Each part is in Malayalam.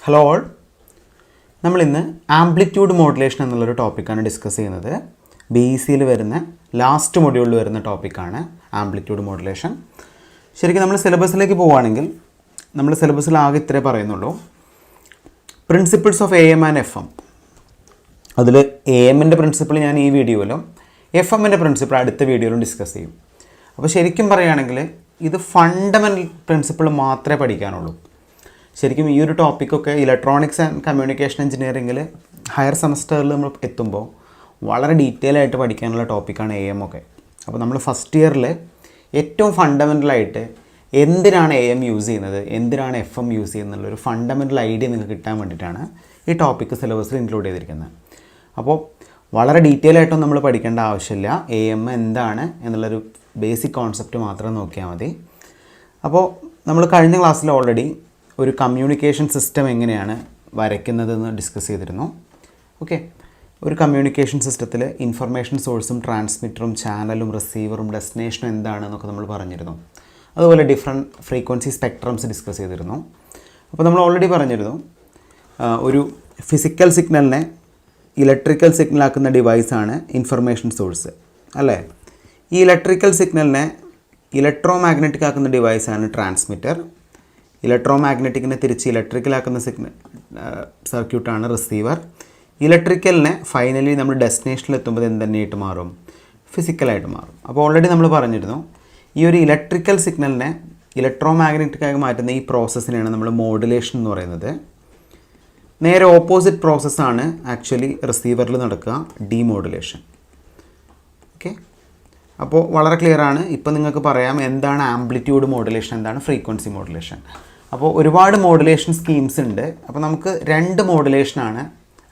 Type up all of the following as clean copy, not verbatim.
ഹലോ ഓൾ, നമ്മളിന്ന് ആംപ്ലിറ്റ്യൂഡ് മോഡുലേഷൻ എന്നുള്ളൊരു ടോപ്പിക്കാണ് ഡിസ്കസ് ചെയ്യുന്നത്. BECയിൽ വരുന്ന ലാസ്റ്റ് മൊഡ്യൂളിൽ വരുന്ന ടോപ്പിക്കാണ് ആംപ്ലിറ്റ്യൂഡ് മോഡുലേഷൻ. ശരിക്കും നമ്മൾ സിലബസിലേക്ക് പോവുകയാണെങ്കിൽ നമ്മൾ സിലബസിൽ ആകെ ഇത്രേ പറയുന്നുള്ളൂ. Principles of AM and FM. അതിൽ AMൻ്റെ പ്രിൻസിപ്പിൾ ഞാൻ ഈ വീഡിയോയിലും FMൻ്റെ പ്രിൻസിപ്പിൾ അടുത്ത വീഡിയോയിലും ഡിസ്കസ് ചെയ്യും. അപ്പോൾ ശരിക്കും പറയുകയാണെങ്കിൽ ഇത് ഫണ്ടമെൻ്റൽ പ്രിൻസിപ്പിൾ മാത്രമേ പഠിക്കാനുള്ളൂ. ശരിക്കും ഈ ഒരു ടോപ്പിക്കൊക്കെ ഇലക്ട്രോണിക്സ് ആൻഡ് കമ്മ്യൂണിക്കേഷൻ എഞ്ചിനീയറിങ്ങിൽ ഹയർ സെമസ്റ്ററിൽ നമ്മൾ എത്തുമ്പോൾ വളരെ ഡീറ്റെയിൽ ആയിട്ട് പഠിക്കാനുള്ള ടോപ്പിക്കാണ് AM ഒക്കെ. അപ്പോൾ നമ്മൾ ഫസ്റ്റ് ഇയറിൽ ഏറ്റവും ഫണ്ടമെൻ്റലായിട്ട് എന്തിനാണ് AM യൂസ് ചെയ്യുന്നത്, എന്തിനാണ് FM യൂസ് ചെയ്യുന്നുള്ളൊരു ഫണ്ടമെൻ്റൽ ഐഡിയ നിങ്ങൾക്ക് കിട്ടാൻ വേണ്ടിയിട്ടാണ് ഈ ടോപ്പിക്ക് സിലബസിൽ ഇൻക്ലൂഡ് ചെയ്തിരിക്കുന്നത്. അപ്പോൾ വളരെ ഡീറ്റെയിൽ ആയിട്ടൊന്നും നമ്മൾ പഠിക്കേണ്ട ആവശ്യമില്ല. AM എന്താണ് എന്നുള്ളൊരു ബേസിക് കോൺസെപ്റ്റ് മാത്രം നോക്കിയാൽ മതി. അപ്പോൾ നമ്മൾ കഴിഞ്ഞ ക്ലാസ്സിൽ ഓൾറെഡി ഒരു കമ്മ്യൂണിക്കേഷൻ സിസ്റ്റം എങ്ങനെയാണ് വരയ്ക്കുന്നതെന്ന് ഡിസ്കസ് ചെയ്തിരുന്നു. ഓക്കെ, ഒരു കമ്മ്യൂണിക്കേഷൻ സിസ്റ്റത്തിൽ ഇൻഫർമേഷൻ സോഴ്സും ട്രാൻസ്മിറ്ററും ചാനലും റിസീവറും ഡെസ്റ്റിനേഷനും എന്താണെന്നൊക്കെ നമ്മൾ പറഞ്ഞിരുന്നു. അതുപോലെ ഡിഫറെൻറ്റ് ഫ്രീക്വൻസി സ്പെക്ട്രംസ് ഡിസ്കസ് ചെയ്തിരുന്നു. അപ്പോൾ നമ്മൾ ഓൾറെഡി പറഞ്ഞിരുന്നു ഒരു ഫിസിക്കൽ സിഗ്നലിനെ ഇലക്ട്രിക്കൽ സിഗ്നലാക്കുന്ന ഡിവൈസാണ് ഇൻഫർമേഷൻ സോഴ്സ് അല്ലേ. ഈ ഇലക്ട്രിക്കൽ സിഗ്നലിനെ ഇലക്ട്രോ മാഗ്നറ്റിക് ആക്കുന്ന ഡിവൈസാണ് ട്രാൻസ്മിറ്റർ. ഇലക്ട്രോ മാഗ്നറ്റിക്കിനെ തിരിച്ച് ഇലക്ട്രിക്കലാക്കുന്ന സർക്യൂട്ടാണ് റിസീവർ. ഇലക്ട്രിക്കലിനെ ഫൈനലി നമ്മൾ ഡെസ്റ്റിനേഷനിൽ എത്തുമ്പോൾ എന്ത് തന്നെയായിട്ട് മാറും, ഫിസിക്കലായിട്ട് മാറും. അപ്പോൾ ഓൾറെഡി നമ്മൾ പറഞ്ഞിരുന്നു ഈ ഒരു ഇലക്ട്രിക്കൽ സിഗ്നലിനെ ഇലക്ട്രോ മാഗ്നറ്റിക്കായി മാറ്റുന്ന ഈ പ്രോസസ്സിനെയാണ് നമ്മൾ മോഡുലേഷൻ എന്ന് പറയുന്നത്. നേരെ ഓപ്പോസിറ്റ് പ്രോസസ്സാണ് ആക്ച്വലി റിസീവറിൽ നടക്കുക, ഡീമോഡുലേഷൻ. ഓക്കെ, അപ്പോൾ വളരെ ക്ലിയർ ആണ്. ഇപ്പോൾ നിങ്ങൾക്ക് പറയാം എന്താണ് ആംപ്ലിറ്റ്യൂഡ് മോഡുലേഷൻ, എന്താണ് ഫ്രീക്വൻസി മോഡുലേഷൻ. അപ്പോൾ ഒരുപാട് മോഡുലേഷൻ സ്കീംസ് ഉണ്ട്. അപ്പോൾ നമുക്ക് രണ്ട് മോഡുലേഷനാണ്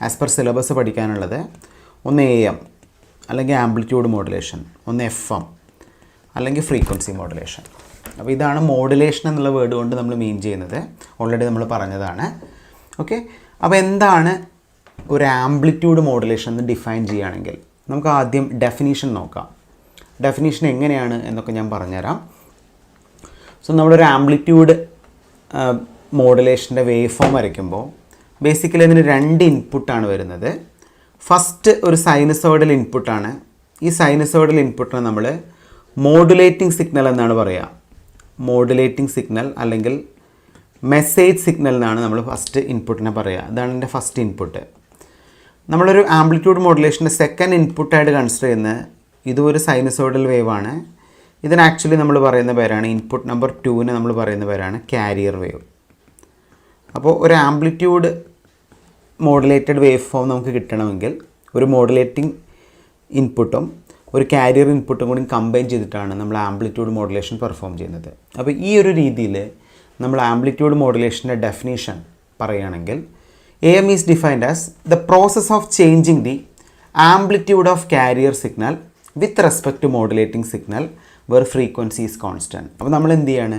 ആസ് പെർ സിലബസ് പഠിക്കാനുള്ളത്. ഒന്ന് AM അല്ലെങ്കിൽ ആംപ്ലിറ്റ്യൂഡ് മോഡുലേഷൻ, ഒന്ന് FM അല്ലെങ്കിൽ ഫ്രീക്വൻസി മോഡുലേഷൻ. അപ്പോൾ ഇതാണ് മോഡുലേഷൻ എന്നുള്ള വേർഡ് കൊണ്ട് നമ്മൾ മീൻ ചെയ്യുന്നത്. ഓൾറെഡി നമ്മൾ പറഞ്ഞതാണ്. ഓക്കെ, അപ്പോൾ എന്താണ് ഒരു ആംപ്ലിറ്റ്യൂഡ് മോഡുലേഷൻ എന്ന് ഡിഫൈൻ ചെയ്യുകയാണെങ്കിൽ നമുക്ക് ആദ്യം ഡെഫിനീഷൻ നോക്കാം. ഡെഫിനീഷൻ എങ്ങനെയാണ് എന്നൊക്കെ ഞാൻ പറഞ്ഞുതരാം. സോ നമ്മളൊരു ആംപ്ലിറ്റ്യൂഡ് മോഡുലേഷൻ്റെ വേവ് ഫോം വരയ്ക്കുമ്പോൾ ബേസിക്കലി അതിന് രണ്ട് ഇൻപുട്ടാണ് വരുന്നത്. ഫസ്റ്റ് ഒരു സൈനസോയിഡൽ ഇൻപുട്ടാണ്. ഈ സൈനസോയിഡൽ ഇൻപുട്ടിനെ നമ്മൾ മോഡുലേറ്റിംഗ് സിഗ്നൽ എന്നാണ് പറയുക. മോഡുലേറ്റിംഗ് സിഗ്നൽ അല്ലെങ്കിൽ മെസ്സേജ് സിഗ്നൽ എന്നാണ് നമ്മൾ ഫസ്റ്റ് ഇൻപുട്ടിനെ പറയുക. അതാണ് എൻ്റെ ഫസ്റ്റ് ഇൻപുട്ട്. നമ്മളൊരു ആംപ്ലിറ്റ്യൂഡ് മോഡുലേഷൻ്റെ സെക്കൻഡ് ഇൻപുട്ടായിട്ട് കൺസിഡർ ചെയ്യുന്നത് ഇതും ഒരു സൈനസോയിഡൽ വേവാണ്. ഇതിന് ആക്ച്വലി നമ്മൾ പറയുന്ന പേരാണ്, ഇൻപുട്ട് നമ്പർ 2ന് നമ്മൾ പറയുന്ന പേരാണ് ക്യാരിയർ വേവ്. അപ്പോൾ ഒരു ആംപ്ലിറ്റ്യൂഡ് മോഡുലേറ്റഡ് വേവ് ഫോം നമുക്ക് കിട്ടണമെങ്കിൽ ഒരു മോഡുലേറ്റിംഗ് ഇൻപുട്ടും ഒരു കാരിയർ ഇൻപുട്ടും കൂടി കമ്പൈൻ ചെയ്തിട്ടാണ് നമ്മൾ ആംപ്ലിറ്റ്യൂഡ് മോഡുലേഷൻ പെർഫോം ചെയ്യുന്നത്. അപ്പോൾ ഈ ഒരു രീതിയിൽ നമ്മൾ ആംപ്ലിറ്റ്യൂഡ് മോഡുലേഷൻ്റെ ഡെഫിനേഷൻ പറയുകയാണെങ്കിൽ AM is defined as the process of changing the amplitude of carrier signal with respect to modulating signal where frequency is constant. അപ്പോൾ നമ്മൾ എന്ത് ചെയ്യാണ്,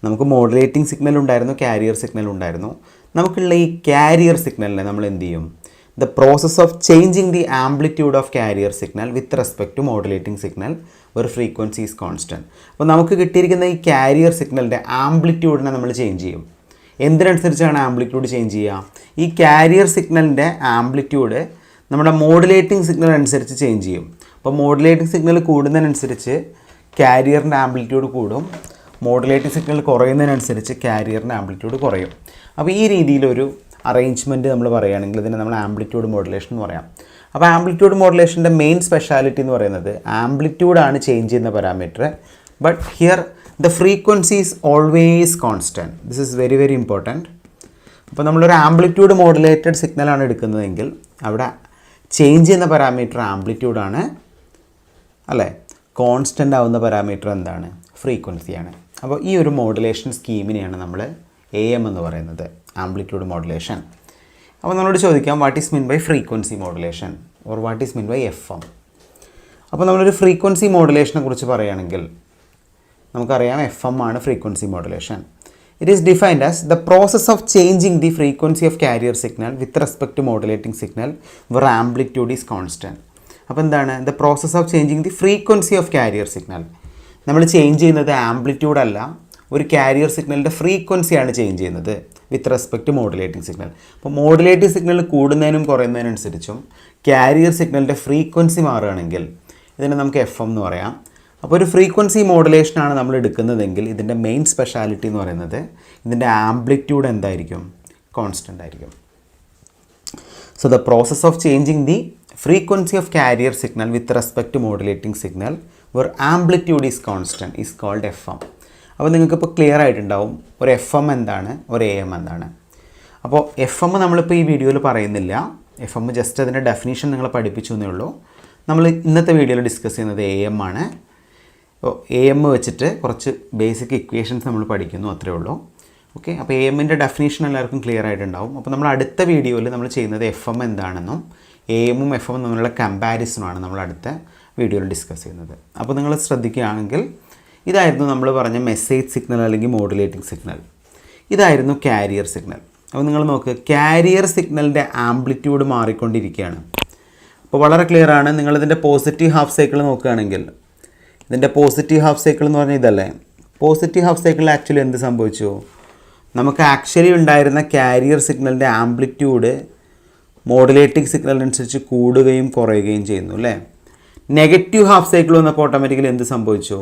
നമുക്ക് മോഡുലേറ്റിംഗ് സിഗ്നൽ ഉണ്ടായിരുന്നു, കാരിയർ സിഗ്നൽ ഉണ്ടായിരുന്നു. നമുക്കുള്ള ഈ കാരിയർ സിഗ്നലിനെ നമ്മൾ എന്ത് ചെയ്യും, the process of changing the amplitude of carrier signal with respect to modulating signal where frequency is constant. അപ്പോൾ നമുക്ക് കിട്ടിയിരിക്കുന്ന ഈ കാരിയർ സിഗ്നലിൻ്റെ ആംപ്ലിറ്റ്യൂഡിനെ നമ്മൾ ചേഞ്ച് ചെയ്യും. എന്തിനനുസരിച്ചാണ് ആംപ്ലിറ്റ്യൂഡ് ചേഞ്ച് ചെയ്യുക, ഈ കാരിയർ സിഗ്നലിൻ്റെ ആംപ്ലിറ്റ്യൂഡ് നമ്മുടെ മോഡുലേറ്റിംഗ് സിഗ്നൽ അനുസരിച്ച് ചേഞ്ച് ചെയ്യും. അപ്പോൾ മോഡുലേറ്റിംഗ് സിഗ്നൽ കൂടുന്നതിനനുസരിച്ച് കാരിയറിൻ്റെ ആംപ്ലിറ്റ്യൂഡ് കൂടും, മോഡുലേറ്റിംഗ് സിഗ്നൽ കുറയുന്നതിനനുസരിച്ച് കാരിയറിൻ്റെ ആംപ്ലിറ്റ്യൂഡ് കുറയും. അപ്പോൾ ഈ രീതിയിലൊരു അറേഞ്ച്മെൻറ്റ് നമ്മൾ പറയുകയാണെങ്കിൽ ഇതിനെ നമ്മൾ ആംപ്ലിറ്റ്യൂഡ് മോഡുലേഷൻ എന്ന് പറയാം. അപ്പോൾ ആംപ്ലിറ്റ്യൂഡ് മോഡുലേഷൻ്റെ മെയിൻ സ്പെഷ്യാലിറ്റി എന്ന് പറയുന്നത് ആംപ്ലിറ്റ്യൂഡാണ് ചേഞ്ച് ചെയ്യുന്ന parameter. But here the frequency is always constant. This is very very important. അപ്പോൾ നമ്മളൊരു ആംപ്ലിറ്റ്യൂഡ് മോഡുലേറ്റഡ് സിഗ്നലാണ് എടുക്കുന്നതെങ്കിൽ അവിടെ ചേഞ്ച് ചെയ്യുന്ന പാരാമീറ്റർ ആംപ്ലിറ്റ്യൂഡാണ് അല്ലേ. കോൺസ്റ്റൻ്റ് ആവുന്ന പാരാമീറ്റർ എന്താണ്, ഫ്രീക്വൻസിയാണ്. അപ്പോൾ ഈ ഒരു മോഡുലേഷൻ സ്കീമിനെയാണ് നമ്മൾ AM എന്ന് പറയുന്നത്, ആംപ്ലിറ്റ്യൂഡ് മോഡുലേഷൻ. അപ്പോൾ നമ്മളോട് ചോദിക്കാം what is mean by frequency modulation or what is mean by FM. അപ്പോൾ നമ്മളൊരു ഫ്രീക്വൻസി മോഡുലേഷനെ കുറിച്ച് പറയുകയാണെങ്കിൽ നമുക്കറിയാം FM ആണ് frequency modulation. It is defined as the process of changing the frequency of carrier signal with respect to modulating signal where amplitude is constant. അപ്പോൾ എന്താണ്, the process of changing the frequency of carrier signal. നമ്മൾ ചേഞ്ച് ചെയ്യുന്നത് ആംപ്ലിറ്റ്യൂഡ് അല്ല, ഒരു കാരിയർ സിഗ്നലിൻ്റെ ഫ്രീക്വൻസിയാണ് ചേഞ്ച് ചെയ്യുന്നത്. With respect to modulating signal. അപ്പോൾ മോഡുലേറ്റിംഗ് സിഗ്നൽ കൂടുന്നതിനും കുറയുന്നതിനനുസരിച്ചും കാരിയർ സിഗ്നലിൻ്റെ ഫ്രീക്വൻസി മാറുകയാണെങ്കിൽ ഇതിനെ നമുക്ക് FM എന്ന് പറയാം. അപ്പോൾ ഒരു ഫ്രീക്വൻസി മോഡുലേഷനാണ് നമ്മൾ എടുക്കുന്നതെങ്കിൽ ഇതിൻ്റെ മെയിൻ സ്പെഷ്യാലിറ്റി എന്ന് പറയുന്നത് ഇതിൻ്റെ ആംപ്ലിറ്റ്യൂഡ് എന്തായിരിക്കും? കോൺസ്റ്റൻ്റ് ആയിരിക്കും. So the process of changing the frequency of carrier signal with respect to modulating signal where amplitude is constant is called FM. അപ്പോൾ നിങ്ങൾക്കിപ്പോൾ ക്ലിയർ ആയിട്ടുണ്ടാവും ഒരു FM എന്താണ്, ഒരു AM എന്താണ്. അപ്പോൾ FM നമ്മളിപ്പോൾ ഈ വീഡിയോയിൽ പറയുന്നില്ല. FM ജസ്റ്റ് അതിൻ്റെ ഡെഫിനേഷൻ നിങ്ങളെ പഠിപ്പിച്ചു എന്നേ ഉള്ളൂ. നമ്മൾ ഇന്നത്തെ വീഡിയോയിൽ ഡിസ്കസ് ചെയ്യുന്നത് AM ആണ്. അപ്പോൾ AM വെച്ചിട്ട് കുറച്ച് ബേസിക് ഇക്വേഷൻസ് നമ്മൾ പഠിക്കുന്നു, അത്രയേ ഉള്ളൂ. ഓക്കെ, അപ്പോൾ AMൻ്റെ ഡെഫിനേഷൻ എല്ലാവർക്കും ക്ലിയർ ആയിട്ടുണ്ടാവും. അപ്പോൾ നമ്മൾ അടുത്ത വീഡിയോയിൽ നമ്മൾ ചെയ്യുന്നത് FM എന്താണെന്നും AM-ഉം FM-ഉം തമ്മിലുള്ള കമ്പാരിസണാണ് നമ്മൾ അടുത്ത വീഡിയോയിൽ ഡിസ്കസ് ചെയ്യുന്നത്. അപ്പോൾ നിങ്ങൾ ശ്രദ്ധിക്കുകയാണെങ്കിൽ ഇതായിരുന്നു നമ്മൾ പറഞ്ഞ മെസ്സേജ് സിഗ്നൽ അല്ലെങ്കിൽ മോഡുലേറ്റിംഗ് സിഗ്നൽ. ഇതായിരുന്നു കാരിയർ സിഗ്നൽ. അപ്പോൾ നിങ്ങൾ നോക്ക്, കാരിയർ സിഗ്നലിൻ്റെ ആംപ്ലിറ്റ്യൂഡ് മാറിക്കൊണ്ടിരിക്കുകയാണ്. അപ്പോൾ വളരെ ക്ലിയർ ആണ്. നിങ്ങളിതിൻ്റെ പോസിറ്റീവ് ഹാഫ് സൈക്കിൾ നോക്കുകയാണെങ്കിൽ ഇതിൻ്റെ പോസിറ്റീവ് ഹാഫ് സൈക്കിൾ എന്ന് പറഞ്ഞാൽ ഇതല്ലേ. പോസിറ്റീവ് ഹാഫ് സൈക്കിളിൽ ആക്ച്വലി എന്ത് സംഭവിച്ചു? നമുക്ക് ആക്ച്വലി ഉണ്ടായിരുന്ന കാരിയർ സിഗ്നലിൻ്റെ ആംപ്ലിറ്റ്യൂഡ് മോഡുലേറ്റിംഗ് സിഗ്നലിനനുസരിച്ച് കൂടുകയും കുറയുകയും ചെയ്യുന്നു അല്ലേ. നെഗറ്റീവ് ഹാഫ് സൈക്കിൾ വന്നപ്പോൾ ഓട്ടോമാറ്റിക്കലി എന്ത് സംഭവിച്ചു?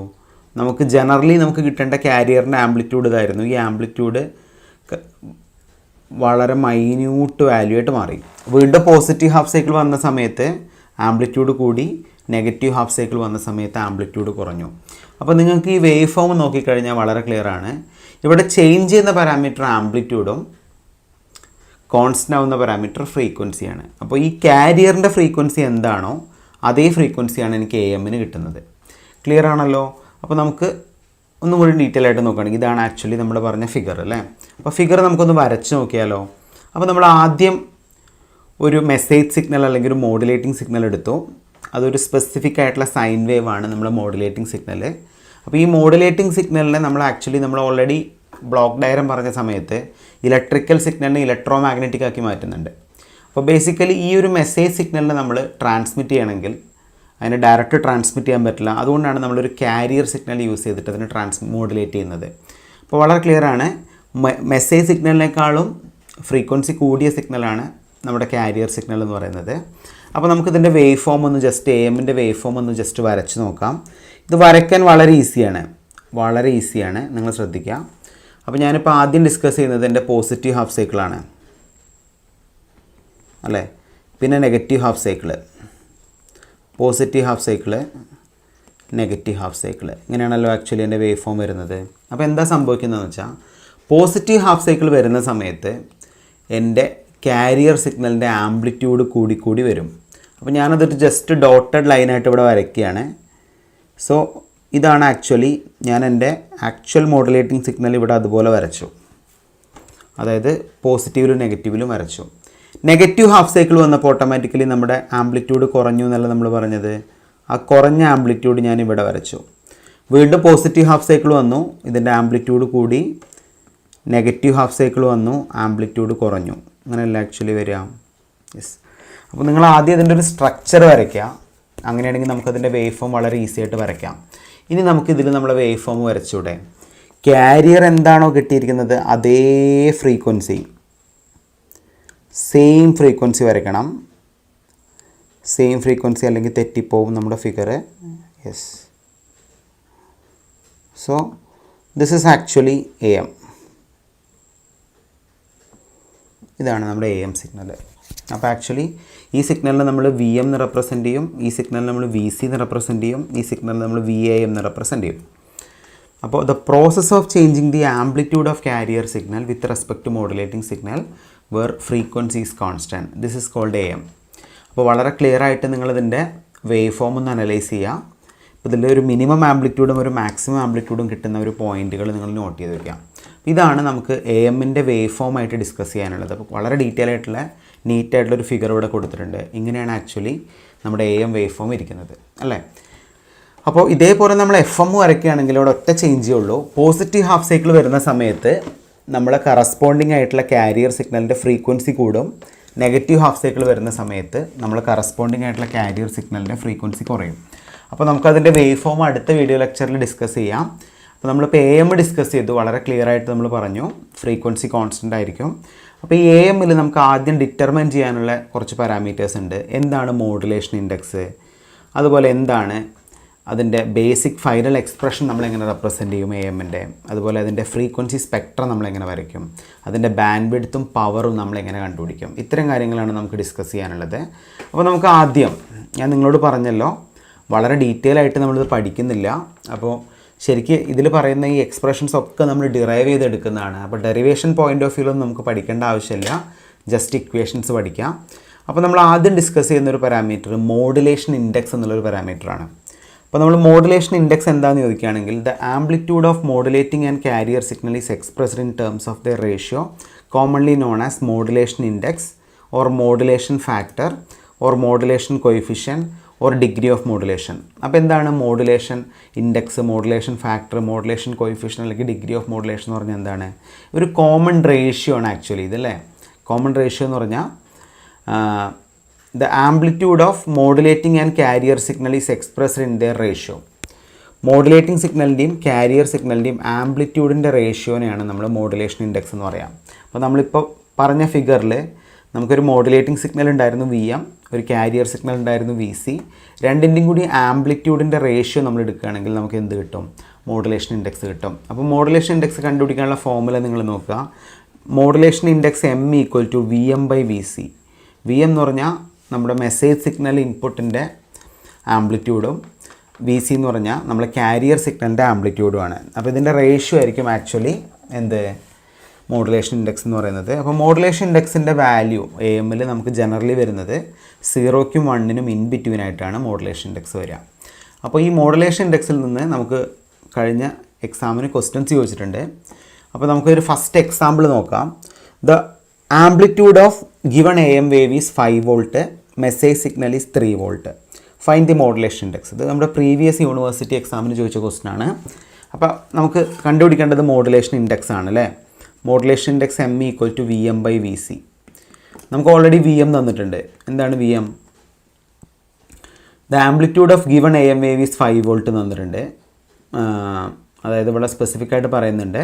നമുക്ക് ജനറലി നമുക്ക് കിട്ടേണ്ട കാരിയറിൻ്റെ ആംപ്ലിറ്റ്യൂഡ് ഇതായിരുന്നു. ഈ ആംപ്ലിറ്റ്യൂഡ് വളരെ മൈന്യൂട്ട് വാല്യൂ ആയിട്ട് മാറി. വീണ്ടും പോസിറ്റീവ് ഹാഫ് സൈക്കിൾ വന്ന സമയത്ത് ആംപ്ലിറ്റ്യൂഡ് കൂടി, നെഗറ്റീവ് ഹാഫ് സൈക്കിൾ വന്ന സമയത്ത് ആംപ്ലിറ്റ്യൂഡ് കുറഞ്ഞു. അപ്പോൾ നിങ്ങൾക്ക് ഈ വേവ് ഫോം നോക്കിക്കഴിഞ്ഞാൽ വളരെ ക്ലിയർ ആണ്. ഇവിടെ ചേഞ്ച് ചെയ്യുന്ന പാരാമീറ്റർ ആംപ്ലിറ്റ്യൂഡും കോൺസ്റ്റൻ്റ് ആവുന്ന പാരാമീറ്റർ ഫ്രീക്വൻസിയാണ്. അപ്പോൾ ഈ കാരിയറിൻ്റെ ഫ്രീക്വൻസി എന്താണോ അതേ ഫ്രീക്വൻസിയാണ് എനിക്ക് AM-ന് കിട്ടുന്നത്. ക്ലിയർ ആണല്ലോ. അപ്പോൾ നമുക്ക് ഒന്നും കൂടി ഡീറ്റെയിൽ ആയിട്ട് നോക്കുകയാണെങ്കിൽ ഇതാണ് ആക്ച്വലി നമ്മൾ പറഞ്ഞ ഫിഗർ അല്ലേ. അപ്പോൾ ഫിഗർ നമുക്കൊന്ന് വരച്ച് നോക്കിയാലോ. അപ്പോൾ നമ്മൾ ആദ്യം ഒരു മെസ്സേജ് സിഗ്നൽ അല്ലെങ്കിൽ ഒരു മോഡുലേറ്റിംഗ് സിഗ്നൽ എടുത്തു. അതൊരു സ്പെസിഫിക് ആയിട്ടുള്ള സൈൻ വേവ് ആണ് നമ്മുടെ മോഡുലേറ്റിംഗ് സിഗ്നൽ. അപ്പോൾ ഈ മോഡുലേറ്റിംഗ് സിഗ്നലിനെ നമ്മൾ ഓൾറെഡി ബ്ലോക്ക് ഡയഗ്രം പറഞ്ഞ സമയത്ത് ഇലക്ട്രിക്കൽ സിഗ്നലിനെ ഇലക്ട്രോ മാഗ്നറ്റിക് ആക്കി മാറ്റുന്നുണ്ട്. അപ്പോൾ ബേസിക്കലി ഈ ഒരു മെസ്സേജ് സിഗ്നലിനെ നമ്മൾ ട്രാൻസ്മിറ്റ് ചെയ്യണമെങ്കിൽ അതിനെ ഡയറക്റ്റ് ട്രാൻസ്മിറ്റ് ചെയ്യാൻ പറ്റില്ല. അതുകൊണ്ടാണ് നമ്മളൊരു കാരിയർ സിഗ്നൽ യൂസ് ചെയ്തിട്ട് അതിനെ മോഡുലേറ്റ് ചെയ്യുന്നത്. അപ്പോൾ വളരെ ക്ലിയർ ആണ്, മെസ്സേജ് സിഗ്നലിനേക്കാളും ഫ്രീക്വൻസി കൂടിയ സിഗ്നലാണ് നമ്മുടെ കാരിയർ സിഗ്നൽ എന്ന് പറയുന്നത്. അപ്പോൾ നമുക്കിതിൻ്റെ വേവ് ഫോം ഒന്ന് ജസ്റ്റ് AM-ൻ്റെ വേവ് ഫോം ഒന്ന് ജസ്റ്റ് വരച്ച് നോക്കാം. ഇത് വരയ്ക്കാൻ വളരെ ഈസിയാണ്, നിങ്ങൾ ശ്രദ്ധിക്കുക. അപ്പോൾ ഞാനിപ്പോൾ ആദ്യം ഡിസ്കസ് ചെയ്യുന്നത് എൻ്റെ പോസിറ്റീവ് ഹാഫ് സൈക്കിളാണ് അല്ലേ. പിന്നെ negative half cycle, positive half cycle, negative half cycle, ഇങ്ങനെയാണല്ലോ ആക്ച്വലി എൻ്റെ വേവ് ഫോം വരുന്നത്. അപ്പോൾ എന്താ സംഭവിക്കുന്നതെന്ന് വെച്ചാൽ പോസിറ്റീവ് ഹാഫ് സൈക്കിൾ വരുന്ന സമയത്ത് എൻ്റെ കാരിയർ സിഗ്നലിൻ്റെ ആംപ്ലിറ്റ്യൂഡ് കൂടി വരും. അപ്പോൾ ഞാനതൊരു ജസ്റ്റ് ഡോട്ടഡ് ലൈനായിട്ട് ഇവിടെ വരയ്ക്കുകയാണ്. സോ ഇതാണ് ആക്ച്വലി ഞാൻ എൻ്റെ ആക്ച്വൽ മോഡുലേറ്റിംഗ് സിഗ്നൽ ഇവിടെ അതുപോലെ വരച്ചു. അതായത് പോസിറ്റീവിലും നെഗറ്റീവിലും വരച്ചു. നെഗറ്റീവ് ഹാഫ് സൈക്കിൾ വന്നപ്പോൾ ഓട്ടോമാറ്റിക്കലി നമ്മുടെ ആംപ്ലിറ്റ്യൂഡ് കുറഞ്ഞു എന്നല്ല നമ്മൾ പറഞ്ഞത്. ആ കുറഞ്ഞ ആംപ്ലിറ്റ്യൂഡ് ഞാൻ ഇവിടെ വരച്ചു. വീണ്ടും പോസിറ്റീവ് ഹാഫ് സൈക്കിൾ വന്നു, ഇതിൻ്റെ ആംപ്ലിറ്റ്യൂഡ് കൂടി. നെഗറ്റീവ് ഹാഫ് സൈക്കിൾ വന്നു, ആംപ്ലിറ്റ്യൂഡ് കുറഞ്ഞു. അങ്ങനെയല്ല ആക്ച്വലി വരിക. യെസ്. അപ്പോൾ നിങ്ങൾ ആദ്യം അതിൻ്റെ ഒരു സ്ട്രക്ചർ വരയ്ക്കുക. അങ്ങനെയാണെങ്കിൽ നമുക്കതിൻ്റെ വേവ് ഫോം വളരെ ഈസി ആയിട്ട് വരയ്ക്കാം. ഇനി നമുക്കിതിൽ നമ്മളെ വേവ് ഫോം വരച്ചൂടെ. കാരിയർ എന്താണോ കിട്ടിയിരിക്കുന്നത് അതേ ഫ്രീക്വൻസി, സെയിം ഫ്രീക്വൻസി വരയ്ക്കണം. സെയിം ഫ്രീക്വൻസി അല്ലെങ്കിൽ തെറ്റിപ്പോവും നമ്മുടെ figure. Yes. So this is actually AM. ഇതാണ് നമ്മുടെ AM സിഗ്നൽ. അപ്പോൾ ആക്ച്വലി ഈ സിഗ്നലിനെ നമ്മൾ VM എന്ന് റെപ്രസെൻ്റ് ചെയ്യും, ഈ സിഗ്നലിനെ നമ്മൾ VC എന്ന് റെപ്രസെൻ്റ് ചെയ്യും, ഈ സിഗ്നലിനെ നമ്മൾ VAM എന്ന് റെപ്രസെൻ്റ് ചെയ്യും. അപ്പോൾ the process of changing the amplitude of carrier signal with respect to modulating signal where frequency is constant, this is called AM. അപ്പോൾ വളരെ ക്ലിയർ ആയിട്ട് നിങ്ങളിതിൻ്റെ വേവ് ഫോം ഒന്ന് അനലൈസ് ചെയ്യുക. അപ്പോൾ ഇതിൽ ഒരു മിനിമം ആംപ്ലിറ്റ്യൂഡും ഒരു മാക്സിമം ആംപ്ലിറ്റ്യൂഡും കിട്ടുന്ന ഒരു പോയിൻറ്റുകൾ നിങ്ങൾ നോട്ട് ചെയ്ത് വയ്ക്കാം. ഇതാണ് നമുക്ക് AM-ൻ്റെ വേവ് ഫോം ആയിട്ട് ഡിസ്കസ് ചെയ്യാനുള്ളത്. അപ്പോൾ വളരെ ഡീറ്റെയിൽ ആയിട്ടുള്ള നീറ്റായിട്ടുള്ളൊരു ഫിഗർ ഇവിടെ കൊടുത്തിട്ടുണ്ട്. ഇങ്ങനെയാണ് ആക്ച്വലി നമ്മുടെ AM വേവ് ഫോം ഇരിക്കുന്നത് അല്ലേ. അപ്പോൾ ഇതേപോലെ നമ്മൾ FM വരയ്ക്കുകയാണെങ്കിൽ ഇവിടെ ഒറ്റ ചേഞ്ചേ ഉള്ളൂ. പോസിറ്റീവ് ഹാഫ് സൈക്കിൾ വരുന്ന സമയത്ത് നമ്മളെ കറസ്പോണ്ടിങ് ആയിട്ടുള്ള കാരിയർ സിഗ്നലിൻ്റെ ഫ്രീക്വൻസി കൂടും. നെഗറ്റീവ് ഹാഫ് സൈക്കിൾ വരുന്ന സമയത്ത് നമ്മൾ കറസ്പോണ്ടിങ് ആയിട്ടുള്ള കാരിയർ സിഗ്നലിൻ്റെ ഫ്രീക്വൻസി കുറയും. അപ്പോൾ നമുക്കതിൻ്റെ വേവ് ഫോം അടുത്ത വീഡിയോ ലെക്ചറിൽ ഡിസ്കസ് ചെയ്യാം. അപ്പോൾ നമ്മളിപ്പോൾ എ എം ഡിസ്കസ് ചെയ്തു, വളരെ ക്ലിയർ ആയിട്ട് നമ്മൾ പറഞ്ഞു ഫ്രീക്വൻസി കോൺസ്റ്റൻ്റ് ആയിരിക്കും. അപ്പോൾ ഈ എ എമ്മിൽ നമുക്ക് ആദ്യം ഡിറ്റർമൈൻ ചെയ്യാനുള്ള കുറച്ച് പാരാമീറ്റേഴ്സ് ഉണ്ട്. എന്താണ് മോഡുലേഷൻ ഇൻഡെക്സ്, അതുപോലെ എന്താണ് അതിൻ്റെ ബേസിക് ഫൈനൽ എക്സ്പ്രഷൻ നമ്മളെങ്ങനെ റെപ്രസെൻറ്റ് ചെയ്യും എ എമ്മിൻ്റെ, അതുപോലെ അതിൻ്റെ ഫ്രീക്വൻസി സ്പെക്ട്രം നമ്മളെങ്ങനെ വരയ്ക്കും, അതിൻ്റെ ബാൻഡ് വിഡ്ത്തും പവറും നമ്മളെങ്ങനെ കണ്ടുപിടിക്കും. ഇത്തരം കാര്യങ്ങളാണ് നമുക്ക് ഡിസ്കസ് ചെയ്യാനുള്ളത്. അപ്പോൾ നമുക്ക് ആദ്യം ഞാൻ നിങ്ങളോട് പറഞ്ഞല്ലോ വളരെ ഡീറ്റെയിൽ ആയിട്ട് നമ്മളിത് പഠിക്കുന്നില്ല. അപ്പോൾ ശരിക്കും ഇതിൽ പറയുന്ന ഈ എക്സ്പ്രഷൻസ് ഒക്കെ നമ്മൾ ഡിറൈവ് ചെയ്തെടുക്കുന്നതാണ്. അപ്പോൾ ഡെറിവേഷൻ പോയിൻ്റ് ഓഫ് വ്യൂവിലൊന്നും നമുക്ക് പഠിക്കേണ്ട ആവശ്യമില്ല, ജസ്റ്റ് ഇക്വേഷൻസ് പഠിക്കാം. അപ്പോൾ നമ്മൾ ആദ്യം ഡിസ്കസ് ചെയ്യുന്നൊരു പാരാമീറ്റർ മോഡുലേഷൻ ഇൻഡെക്സ് എന്നുള്ളൊരു പാരാമീറ്ററാണ്. അപ്പോൾ നമ്മൾ മോഡുലേഷൻ ഇൻഡെക്സ് എന്താണെന്ന് ചോദിക്കുകയാണെങ്കിൽ the amplitude of modulating and carrier signal is expressed in terms of the ratio commonly known as modulation index or modulation factor or modulation coefficient or degree of modulation. അപ്പോൾ എന്താണ് modulation index, modulation factor, modulation coefficient അല്ലെങ്കിൽ ഡിഗ്രി ഓഫ് മോഡുലേഷൻ എന്ന് പറഞ്ഞാൽ എന്താണ്? ഒരു കോമൺ റേഷ്യോ ആണ് ആക്ച്വലി ഇതല്ലേ. കോമൺ റേഷ്യോ എന്ന് പറഞ്ഞാൽ the amplitude of modulating and carrier signal is expressed in there ratio. Modulating സിഗ്നലിൻ്റെയും carrier സിഗ്നലിൻ്റെയും ആംപ്ലിറ്റ്യൂഡിൻ്റെ റേഷ്യോനെയാണ് നമ്മൾ മോഡുലേഷൻ ഇൻഡെക്സ് എന്ന് പറയാം. അപ്പോൾ നമ്മളിപ്പോൾ പറഞ്ഞ ഫിഗറിൽ നമുക്കൊരു മോഡുലേറ്റിംഗ് സിഗ്നൽ ഉണ്ടായിരുന്നു വി എം, ഒരു കാരിയർ സിഗ്നൽ ഉണ്ടായിരുന്നു വി സി. രണ്ടിൻ്റെയും കൂടി ആംപ്ലിറ്റ്യൂഡിൻ്റെ റേഷ്യോ നമ്മൾ എടുക്കുകയാണെങ്കിൽ നമുക്ക് എന്ത് കിട്ടും? മോഡുലേഷൻ ഇൻഡെക്സ് കിട്ടും. അപ്പോൾ മോഡുലേഷൻ ഇൻഡെക്സ് കണ്ടുപിടിക്കാനുള്ള ഫോർമുല നിങ്ങൾ നോക്കുക. Modulation index M equal to V M by V C. V M എന്ന് പറഞ്ഞാൽ നമ്മുടെ മെസ്സേജ് സിഗ്നൽ ഇൻപുട്ടിൻ്റെ ആംപ്ലിറ്റ്യൂഡും വി സി എന്ന് പറഞ്ഞാൽ നമ്മൾ കാരിയർ സിഗ്നലിൻ്റെ ആംപ്ലിറ്റ്യൂഡുമാണ്. അപ്പോൾ ഇതിൻ്റെ റേഷ്യോ ആയിരിക്കും ആക്ച്വലി എന്ത്? മോഡുലേഷൻ ഇൻഡെക്സ് എന്ന് പറയുന്നത്. അപ്പോൾ മോഡുലേഷൻ ഇൻഡെക്സിൻ്റെ വാല്യൂ എ എമ്മിൽ നമുക്ക് ജനറലി വരുന്നത് 0ക്കും 1നും ഇൻ ബിറ്റ്വീൻ ആയിട്ടാണ് മോഡുലേഷൻ ഇൻഡെക്സ് വരിക. അപ്പോൾ ഈ മോഡുലേഷൻ ഇൻഡെക്സിൽ നിന്ന് നമുക്ക് കഴിഞ്ഞ എക്സാമിന് ക്വസ്റ്റ്യൻസ് ചോദിച്ചിട്ടുണ്ട്. അപ്പോൾ നമുക്കൊരു ഫസ്റ്റ് എക്സാമ്പിൾ നോക്കാം. The amplitude of given A M wave is 5 volt, message signal is 3 volt, find the modulation index. ഇത് നമ്മുടെ പ്രീവിയസ് യൂണിവേഴ്സിറ്റി എക്സാമിന് ചോദിച്ച ക്വസ്റ്റ്യൻ ആണ്. അപ്പോൾ നമുക്ക് കണ്ടുപിടിക്കേണ്ടത് മോഡുലേഷൻ ഇൻഡെക്സ് ആണ് അല്ലേ. Modulation index M equal to V M by V C. നമുക്ക് ഓൾറെഡി വി എം തന്നിട്ടുണ്ട്. എന്താണ് V M? The amplitude of given A M wave is 5 volt തന്നിട്ടുണ്ട്. അതായത് ഇവിടെ സ്പെസിഫിക് ആയിട്ട് പറയുന്നുണ്ട്.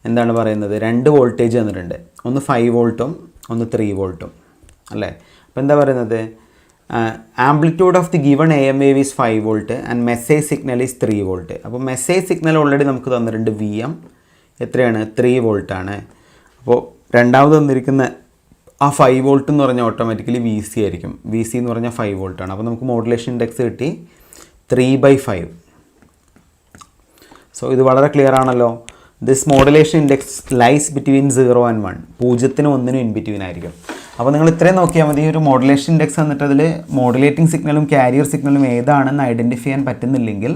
എന്താണ് പറയുന്നത്? 2 വോൾട്ടേജ് തന്നിട്ടുണ്ട്. ഒന്ന് 5 വോൾട്ടും ഒന്ന് 3 വോൾട്ടും അല്ലേ. അപ്പോൾ എന്താ പറയുന്നത്? Amplitude of the given A M wave is 5 volt and message signal is 3 volt. അപ്പോൾ മെസ്സേജ് സിഗ്നൽ ഓൾറെഡി നമുക്ക് തന്നിട്ടുണ്ട് വി എം എത്രയാണ്? 3 വോൾട്ടാണ്. അപ്പോൾ രണ്ടാമത് തന്നിരിക്കുന്ന ആ 5 വോൾട്ട് എന്ന് പറഞ്ഞാൽ ഓട്ടോമാറ്റിക്കലി വി സി ആയിരിക്കും. വി സി എന്ന് പറഞ്ഞാൽ 5 വോൾട്ടാണ്. അപ്പോൾ നമുക്ക് മോഡുലേഷൻ ഇൻഡെക്സ് കിട്ടി 3/5. സോ ഇത് വളരെ ക്ലിയർ ആണല്ലോ. This modulation index lies between 0 and 1. 0നും 1നും ഇൻ ബിറ്റ്വീൻ ആയിരിക്കും. അപ്പോൾ നിങ്ങൾ ഇത്രയും നോക്കിയാൽ മതി. ഒരു മോഡുലേഷൻ ഇൻഡെക്സ് എന്നിട്ട് അതിൽ മോഡുലേറ്റിംഗ് സിഗ്നലും കാരിയർ സിഗ്നലും ഏതാണെന്ന് ഐഡൻറ്റിഫൈ ചെയ്യാൻ പറ്റുന്നില്ലെങ്കിൽ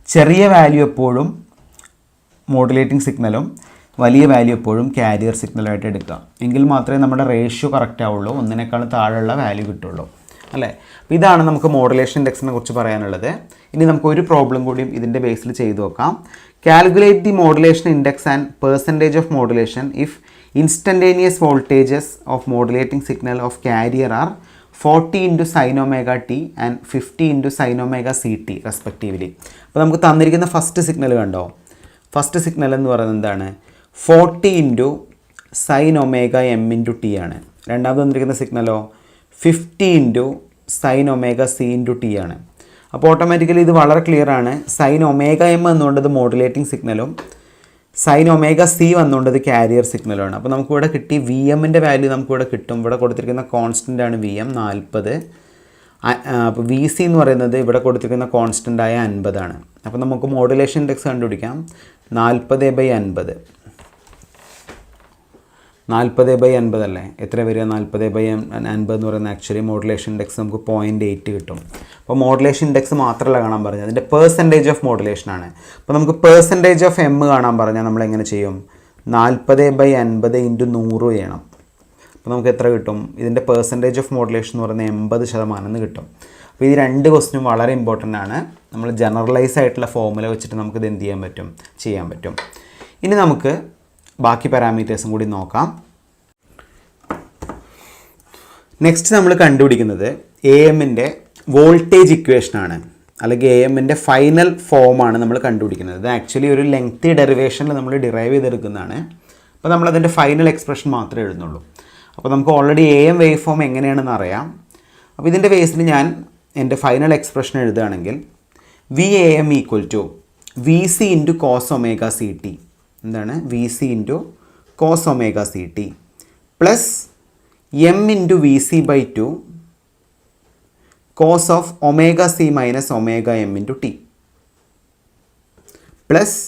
ചെറിയ വാല്യൂ എപ്പോഴും മോഡുലേറ്റിംഗ് സിഗ്നലും വലിയ വാല്യൂ എപ്പോഴും കാരിയർ സിഗ്നലായിട്ട് എടുക്കുക. എങ്കിൽ മാത്രമേ നമ്മുടെ റേഷ്യോ കറക്റ്റ് ആവുള്ളൂ, ഒന്നിനേക്കാളും താഴെയുള്ള വാല്യൂ കിട്ടുള്ളൂ അല്ലേ. അപ്പോൾ ഇതാണ് നമുക്ക് മോഡുലേഷൻ ഇൻഡെക്സിനെ കുറിച്ച് പറയാനുള്ളത്. ഇനി നമുക്ക് ഒരു പ്രോബ്ലം കൂടിയും ഇതിൻ്റെ ബേസിൽ ചെയ്തു നോക്കാം. Calculate the modulation index and percentage of modulation if instantaneous voltages of modulating signal of carrier are 40 × sin omega t and 50 × sin omega ct respectively. അപ്പോൾ നമുക്ക് തന്നിരിക്കുന്ന ഫസ്റ്റ് സിഗ്നൽ കണ്ടോ? ഫസ്റ്റ് സിഗ്നൽ എന്ന് പറയുന്നത് എന്താണ്? 40 × sin omega m × t ആണ്. രണ്ടാമത് തന്നിരിക്കുന്ന സിഗ്നലോ 50 × sin omega c × t ആണ്. അപ്പോൾ ഓട്ടോമാറ്റിക്കലി ഇത് വളരെ ക്ലിയർ ആണ്. sin omega m എന്നുകൊണ്ടത് മോഡുലേറ്റിംഗ് സിഗ്നലും sin omega c വന്നുകൊണ്ടത് കാരിയർ സിഗ്നലുമാണ്. അപ്പോൾ നമുക്കിവിടെ കിട്ടി വി എമ്മിൻ്റെ വാല്യൂ നമുക്കിവിടെ കിട്ടും. ഇവിടെ കൊടുത്തിരിക്കുന്ന കോൺസ്റ്റൻ്റ് ആണ് വി എം 40. അപ്പോൾ വി സി എന്ന് പറയുന്നത് ഇവിടെ കൊടുത്തിരിക്കുന്ന കോൺസ്റ്റൻ്റായ 50 ആണ്. അപ്പോൾ നമുക്ക് മോഡുലേഷൻ ഇൻഡെക്സ് കണ്ടുപിടിക്കാം. 40/50. 40/50 അല്ലേ? എത്ര വരിക? 40/50 എന്ന് പറയുന്നത് ആക്ച്വലി മോഡുലേഷൻ ഇൻഡെക്സ് നമുക്ക് 0.8 കിട്ടും. അപ്പോൾ മോഡുലേഷൻ ഇൻഡെക്സ് മാത്രമല്ല കാണാൻ പറഞ്ഞത്, അതിൻ്റെ പെർസെൻറ്റേജ് ഓഫ് മോഡുലേഷനാണ്. അപ്പോൾ നമുക്ക് പെർസെൻറ്റേജ് ഓഫ് എം കാണാൻ പറഞ്ഞാൽ നമ്മൾ എങ്ങനെ ചെയ്യും? 40/50 × 100 ചെയ്യണം. അപ്പോൾ നമുക്ക് എത്ര കിട്ടും? ഇതിൻ്റെ പെർസെൻറ്റേജ് ഓഫ് മോഡുലേഷൻ എന്ന് പറയുന്നത് 80% എന്ന് കിട്ടും. അപ്പോൾ ഈ രണ്ട് ക്വസ്റ്റിനും വളരെ ഇമ്പോർട്ടൻ്റ് ആണ്. നമ്മൾ ജനറലൈസ് ആയിട്ടുള്ള ഫോർമുല വെച്ചിട്ട് നമുക്കിത് എന്ത് ചെയ്യാൻ പറ്റും. ഇനി നമുക്ക് ബാക്കി പാരാമീറ്റേഴ്സും കൂടി നോക്കാം. നെക്സ്റ്റ് നമ്മൾ കണ്ടുപിടിക്കുന്നത് എ എമ്മിൻ്റെ വോൾട്ടേജ് ഇക്വേഷനാണ്. അല്ലെങ്കിൽ എ എമ്മിൻ്റെ ഫൈനൽ ഫോമാണ് നമ്മൾ കണ്ടുപിടിക്കുന്നത്. ഇത് ആക്ച്വലി ഒരു ലെങ്തി ഡെറിവേഷനിൽ നമ്മൾ ഡിറൈവ് ചെയ്തെടുക്കുന്നതാണ്. അപ്പോൾ നമ്മളതിൻ്റെ ഫൈനൽ എക്സ്പ്രഷൻ മാത്രമേ എഴുതുന്നുള്ളൂ. അപ്പോൾ നമുക്ക് already A M waveform എങ്ങനെയാണെന്ന് അറിയാം. അപ്പോൾ ഇതിൻ്റെ ബേസിൽ ഞാൻ എൻ്റെ ഫൈനൽ എക്സ്പ്രഷൻ എഴുതുകയാണെങ്കിൽ V A M equal to V C into cos omega C T. എന്താണ്? V C into cos omega C T plus M into V C by two cos of omega C minus omega M into T plus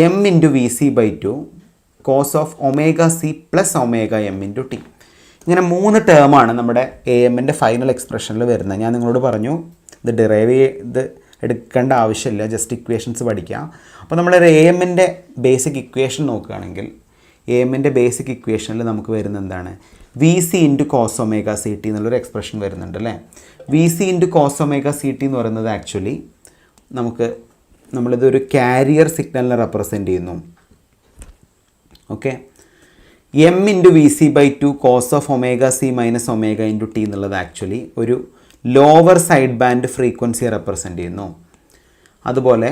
M into V C by two cos of omega C plus omega M into T. ഇങ്ങനെ 3 ടേമാണ് നമ്മുടെ എ എമ്മിൻ്റെ ഫൈനൽ എക്സ്പ്രഷനിൽ വരുന്നത്. ഞാൻ നിങ്ങളോട് പറഞ്ഞു ഇത് ഡിറൈവ് ചെയ്ത് എടുക്കേണ്ട ആവശ്യമില്ല, ജസ്റ്റ് ഇക്വേഷൻസ് പഠിക്കാം. അപ്പോൾ നമ്മളൊരു എ എമ്മിൻ്റെ ബേസിക് ഇക്വേഷൻ നോക്കുകയാണെങ്കിൽ എ എമ്മിൻ്റെ ബേസിക് ഇക്വേഷനിൽ നമുക്ക് വരുന്നത് എന്താണ്? V C into cos omega C T എന്നുള്ളൊരു എക്സ്പ്രഷൻ വരുന്നുണ്ട് അല്ലേ. V C into cos omega C T എന്ന് പറയുന്നത് ആക്ച്വലി നമ്മളിതൊരു കാരിയർ സിഗ്നലിനെ റെപ്രസെൻ്റ് ചെയ്യുന്നു. Okay, M into V C by two cos of omega C minus omega into T എന്നുള്ളത് ആക്ച്വലി ഒരു ലോവർ സൈഡ് ബാൻഡ് ഫ്രീക്വൻസിയെ റെപ്രസെൻ്റ് ചെയ്യുന്നു. അതുപോലെ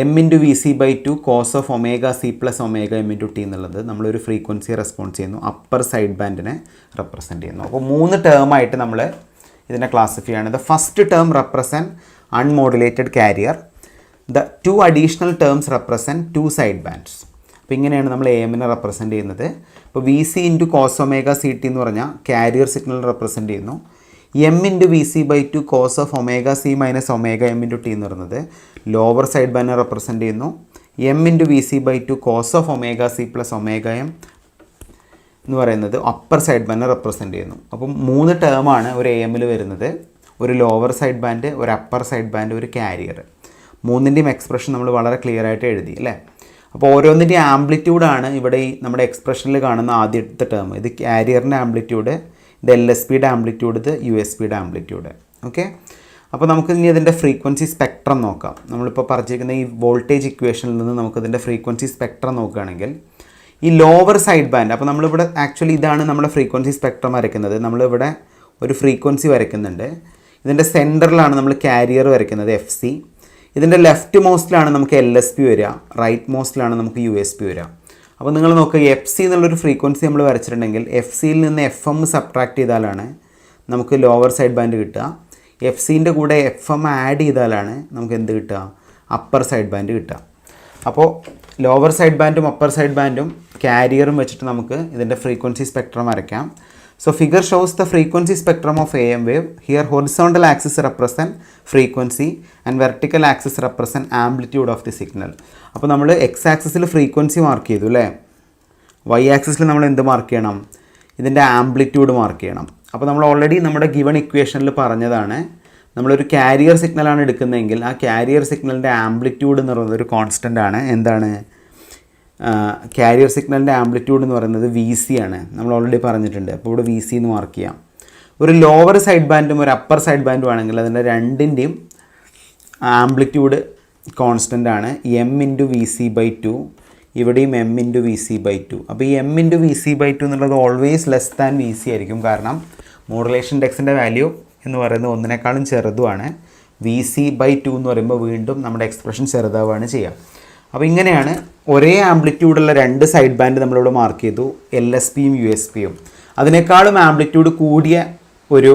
M into V C by two cos of omega C plus omega M into T എന്നുള്ളത് നമ്മളൊരു ഫ്രീക്വൻസിയെ റെസ്പോൺസ് ചെയ്യുന്നു, അപ്പർ സൈഡ് ബാൻഡിനെ റെപ്രസെൻ്റ് ചെയ്യുന്നു. അപ്പോൾ 3 ടേമായിട്ട് നമ്മൾ ഇതിനെ ക്ലാസിഫൈ ചെയ്യാണ്. The first term represent unmodulated carrier. The 2 additional terms represent 2 side bands. അപ്പോൾ ഇങ്ങനെയാണ് നമ്മൾ എ എമ്മിനെ റെപ്രസെൻറ്റ് ചെയ്യുന്നത്. ഇപ്പോൾ V C into cos omega C T എന്ന് പറഞ്ഞാൽ കാരിയർ സിഗ്നൽ റെപ്രസെൻറ്റ് ചെയ്യുന്നു. M into V C by two cos of omega C minus omega M into T എന്ന് പറയുന്നത് ലോവർ സൈഡ് ബാൻഡിനെ റെപ്രസെൻറ്റ് ചെയ്യുന്നു. M into V C by two cos of omega C plus omega M എന്ന് പറയുന്നത് അപ്പർ സൈഡ് ബാൻഡിനെ റെപ്രസെൻറ്റ് ചെയ്യുന്നു. അപ്പം 3 ടേമാണ് ഒരു എ എമ്മിൽ വരുന്നത്. ഒരു ലോവർ സൈഡ് ബാൻഡ്, ഒരു അപ്പർ സൈഡ് ബാൻഡ്, ഒരു കാരിയർ. 3ൻ്റെയും എക്സ്പ്രഷൻ നമ്മൾ വളരെ ക്ലിയർ ആയിട്ട് എഴുതി അല്ലേ. അപ്പോൾ ഓരോന്നിൻ്റെയും ആംപ്ലിറ്റ്യൂഡാണ് ഇവിടെ ഈ നമ്മുടെ എക്സ്പ്രഷനിൽ കാണുന്ന ആദ്യത്തെ ടേം. ഇത് കാരിയറിൻ്റെ ആംപ്ലിറ്റ്യൂഡ്, ഇത് എൽ എസ് പിയുടെ ആംപ്ലിറ്റ്യൂഡ്, ഇത് യു എസ് പിയുടെ ആംപ്ലിറ്റ്യൂഡ്. ഓക്കെ, അപ്പോൾ നമുക്ക് ഇനി ഇതിൻ്റെ ഫ്രീക്വൻസി സ്പെക്ട്രം നോക്കാം. നമ്മളിപ്പോൾ പറഞ്ഞിരിക്കുന്ന ഈ വോൾട്ടേജ് ഇക്വേഷനിൽ നിന്ന് നമുക്കിതിൻ്റെ ഫ്രീക്വൻസി സ്പെക്ട്രം നോക്കുകയാണെങ്കിൽ ഈ ലോവർ സൈഡ് ബാൻഡ്, അപ്പോൾ നമ്മളിവിടെ ആക്ച്വലി ഇതാണ് നമ്മുടെ ഫ്രീക്വൻസി സ്പെക്ട്രം വരയ്ക്കുന്നത്. നമ്മളിവിടെ ഒരു ഫ്രീക്വൻസി വരയ്ക്കുന്നുണ്ട്. ഇതിൻ്റെ സെൻറ്ററിലാണ് നമ്മൾ കാരിയർ വരയ്ക്കുന്നത് എഫ് സി. ഇതിൻ്റെ ലെഫ്റ്റ് മോസ്റ്റിലാണ് നമുക്ക് എൽ എസ് പി വരിക, റൈറ്റ് മോസ്റ്റിലാണ് നമുക്ക് യു എസ് പി വരിക. അപ്പോൾ നിങ്ങൾ നോക്കുക, എഫ് സി എന്നുള്ളൊരു ഫ്രീക്വൻസി നമ്മൾ വരച്ചിട്ടുണ്ടെങ്കിൽ എഫ് സിയിൽ നിന്ന് എഫ് എം സബ്ട്രാക്ട് ചെയ്താലാണ് നമുക്ക് ലോവർ സൈഡ് ബാൻഡ് കിട്ടുക. എഫ് സിൻ്റെ കൂടെ എഫ് എം ആഡ് ചെയ്താലാണ് നമുക്ക് എന്ത് കിട്ടുക? അപ്പർ സൈഡ് ബാൻഡ് കിട്ടുക. അപ്പോൾ ലോവർ സൈഡ് ബാൻഡും അപ്പർ സൈഡ് ബാൻഡും കാരിയറും വെച്ചിട്ട് നമുക്ക് ഇതിൻ്റെ ഫ്രീക്വൻസി സ്പെക്ട്രം വരയ്ക്കാം. So figure shows the frequency spectrum of AM wave. Here horizontal axis represent frequency and vertical axis represent amplitude of the signal. അപ്പോൾ നമ്മൾ എക്സ് ആക്സിസിൽ ഫ്രീക്വൻസി മാർക്ക് ചെയ്തു അല്ലേ. വൈ ആക്സിസിൽ നമ്മൾ എന്ത് മാർക്ക് ചെയ്യണം? ഇതിൻ്റെ ആംപ്ലിറ്റ്യൂഡ് മാർക്ക് ചെയ്യണം. അപ്പോൾ നമ്മൾ ഓൾറെഡി നമ്മുടെ ഗിവൺ ഇക്വേഷനിൽ പറഞ്ഞതാണ്, നമ്മളൊരു കാരിയർ സിഗ്നലാണ് എടുക്കുന്നതെങ്കിൽ ആ കാരിയർ സിഗ്നലിൻ്റെ ആംപ്ലിറ്റ്യൂഡ് എന്ന് പറയുന്നത് ഒരു കോൺസ്റ്റൻ്റ് ആണ്. എന്താണ്? കാരിയർ സിഗ്നലിൻ്റെ ആംപ്ലിറ്റ്യൂഡ് എന്ന് പറയുന്നത് വി സി ആണ്. നമ്മൾ ഓൾറെഡി പറഞ്ഞിട്ടുണ്ട്. അപ്പോൾ ഇവിടെ വി സി എന്ന് മാർക്ക് ചെയ്യാം. ഒരു ലോവർ സൈഡ് ബാൻഡും ഒരു അപ്പർ സൈഡ് ബാൻഡും ആണെങ്കിൽ അതിൻ്റെ രണ്ടിൻ്റെയും ആംപ്ലിറ്റ്യൂഡ് കോൺസ്റ്റൻ്റ് ആണ്. M into V C by two, ഇവിടെയും M into V C by two. അപ്പോൾ ഈ M into V C by two എന്നുള്ളത് always less than V C ആയിരിക്കും. കാരണം മോഡുലേഷൻ ഇൻഡെക്സിൻ്റെ വാല്യൂ എന്ന് പറയുന്നത് ഒന്നിനേക്കാളും ചെറുതുമാണ്. വി സി ബൈ ടു എന്ന് പറയുമ്പോൾ വീണ്ടും നമ്മുടെ എക്സ്പ്രഷൻ ചെറുതാവുകയാണ് ചെയ്യുക. അപ്പോൾ ഇങ്ങനെയാണ് ഒരേ ആംപ്ലിറ്റ്യൂഡുള്ള 2 സൈഡ് ബാൻഡ് നമ്മളിവിടെ മാർക്ക് ചെയ്തു, എൽ എസ് പിയും യു എസ് പിയും. അതിനേക്കാളും ആംപ്ലിറ്റ്യൂഡ് കൂടിയ ഒരു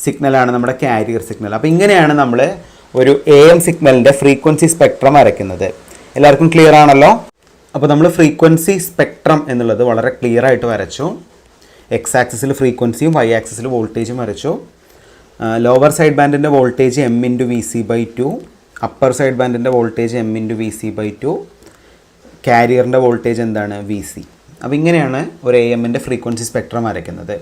സിഗ്നലാണ് നമ്മുടെ കാരിയർ സിഗ്നൽ. അപ്പോൾ ഇങ്ങനെയാണ് നമ്മൾ ഒരു എ എം സിഗ്നലിൻ്റെ ഫ്രീക്വൻസി സ്പെക്ട്രം വരയ്ക്കുന്നത്. എല്ലാവർക്കും ക്ലിയർ ആണല്ലോ? അപ്പോൾ നമ്മൾ ഫ്രീക്വൻസി സ്പെക്ട്രം എന്നുള്ളത് വളരെ ക്ലിയർ ആയിട്ട് വരച്ചു. എക്സ് ആക്സിസിൽ ഫ്രീക്വൻസിയും വൈ ആക്സിസിൽ വോൾട്ടേജും വരച്ചു. ലോവർ സൈഡ് ബാൻഡിൻ്റെ voltage M into V C by two, upper side ബാൻഡിൻ്റെ voltage M into V C by two, കാരിയറിൻ്റെ വോൾട്ടേജ് എന്താണ്? V C. അപ്പോൾ ഇങ്ങനെയാണ് ഒരു എ എമ്മിൻ്റെ ഫ്രീക്വൻസി സ്പെക്ട്രം വരയ്ക്കുന്നത്.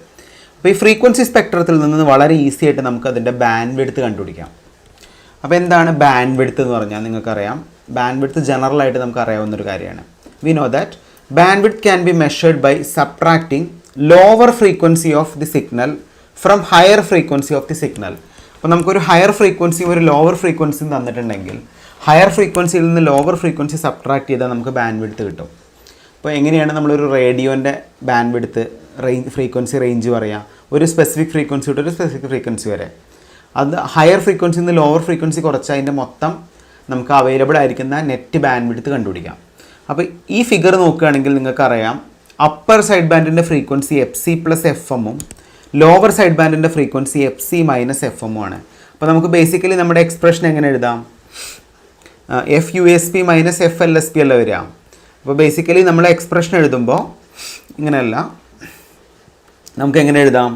അപ്പോൾ ഈ ഫ്രീക്വൻസി സ്പെക്ട്രത്തിൽ നിന്ന് വളരെ ഈസി ആയിട്ട് നമുക്ക് അതിൻ്റെ ബാൻഡ് വിഡ്ത്ത് കണ്ടുപിടിക്കാം. അപ്പോൾ എന്താണ് ബാൻഡ് വിഡ്ത്ത് എന്ന് പറഞ്ഞാൽ നിങ്ങൾക്കറിയാം. ബാൻഡ് വിഡ്ത്ത് ജനറലായിട്ട് നമുക്ക് അറിയാവുന്നൊരു കാര്യമാണ്. We know that band width can be measured by subtracting lower frequency of the signal from higher frequency of the signal. അപ്പോൾ നമുക്കൊരു ഹയർ ഫ്രീക്വൻസിയും ഒരു ലോവർ ഫ്രീക്വൻസിയും തന്നിട്ടുണ്ടെങ്കിൽ ഹയർ ഫ്രീക്വൻസിയിൽ നിന്ന് ലോവർ ഫ്രീക്വൻസി സബ്ട്രാക്ട് ചെയ്താൽ നമുക്ക് ബാൻഡ് വിഡ്ത്ത് കിട്ടും. അപ്പോൾ എങ്ങനെയാണ് നമ്മളൊരു റേഡിയോൻ്റെ ബാൻഡ് വിഡ്ത്ത് ഫ്രീക്വൻസി റേഞ്ച് പറയുക? ഒരു സ്പെസിഫിക് ഫ്രീക്വൻസി തൊട്ട് ഒരു സ്പെസിഫിക് ഫ്രീക്വൻസി വരെ. അത് ഹയർ ഫ്രീക്വൻസിയിൽ നിന്ന് ലോവർ ഫ്രീക്വൻസി കുറച്ച് അതിൻ്റെ മൊത്തം നമുക്ക് അവൈലബിൾ ആയിരിക്കുന്ന നെറ്റ് ബാൻഡ് വിഡ്ത്ത് കണ്ടുപിടിക്കാം. അപ്പോൾ ഈ ഫിഗർ നോക്കുകയാണെങ്കിൽ നിങ്ങൾക്കറിയാം അപ്പർ സൈഡ് ബാൻഡിൻ്റെ frequency F C plus F എമ്മും ലോവർ സൈഡ് ബാൻഡിൻ്റെ frequency F C minus F എമ്മും ആണ്. അപ്പോൾ നമുക്ക് ബേസിക്കലി നമ്മുടെ എക്സ്പ്രഷൻ എങ്ങനെ എഴുതാം? F U S P minus F L S P അല്ല വരിക. അപ്പോൾ ബേസിക്കലി നമ്മൾ എക്സ്പ്രഷൻ എഴുതുമ്പോൾ ഇങ്ങനെയല്ല, നമുക്ക് എങ്ങനെ എഴുതാം?